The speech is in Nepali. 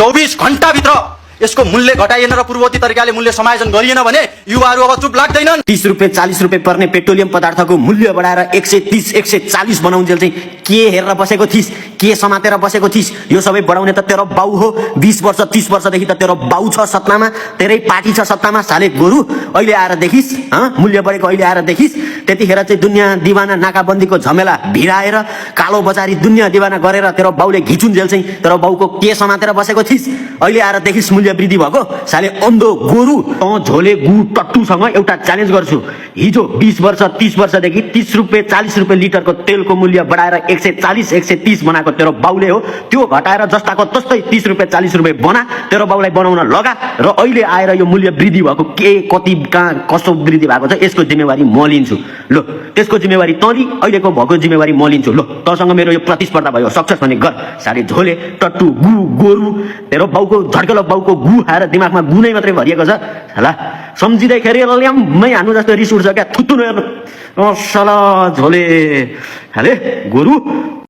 24 घण्टाभित्र यसको मूल्य घटाइएन र पूर्ववर्ती तरिकाले मूल्य समायोजन गरिएन भने युवाहरू अब चुप लाग्दैनन्। 30 रुपैयाँ 40 रुपैयाँ पर्ने पेट्रोलियम पदार्थको मूल्य बढाएर 130 140 बनाउन्जेल चाहिँ के हेरेर बसेको थिइस्, के समातेर बसेको थिइस्? यो सबै बढाउने त तेरो बाउ हो। 20 वर्ष 30 वर्षदेखि त तेरो बाउ छ सत्तामा, तेरै पार्टी छ सत्तामा। साले गोरु अहिले आएर देखिस्, मूल्य बढेको अहिले आएर देखिस्। त्यतिखेर चाहिँ दुनियाँ दिवाना नाकाबन्दीको झमेला भिराएर कालो बजारी दुनियाँ दिवाना गरेर तेरो बाउले घिचुन्जेल चाहिँ तेरो बाउको के समातेर बसेको थिइस्? अहिले आएर देखिस् मूल्य वृद्धि भएको। साले अन्धो गोरु, झोले गु टट्टुसँग एउटा च्यालेन्ज गर्छु। हिजो 20 वर्ष 30 वर्षदेखि 30 रुपैयाँ 40 रुपैयाँ लिटरको तेलको मूल्य बढाएर 140 130 बनाएको तेरो बाउले हो। त्यो घटाएर जस्ताको तस्तै 30 रुपैयाँ 40 रुपैयाँ बना, तेरो बाउलाई बनाउन लगा र अहिले आएर यो मूल्य वृद्धि भएको के कति कहाँ कसो वृद्धि भएको छ यसको जिम्मेवारी म लिन्छु। लो त्यसको जिम्मेवारी तँली, अहिलेको भएको जिम्मेवारी म लिन्छु। लो तँसँग मेरो यो प्रतिस्पर्धा भयो, सक्छस् भने गर। साले झोले टट्टु गु गोरु, तेरो बाउको झड्केलो बाउको गु खाएर दिमागमा गु नै मात्रै भरिएको छ। होला सम्झिँदैखेरि ल्याम्मै हान्नु जस्तो रिस उठ्छ क्या, थुत्तु नहेर्नु। सला झोले हाले गोरु।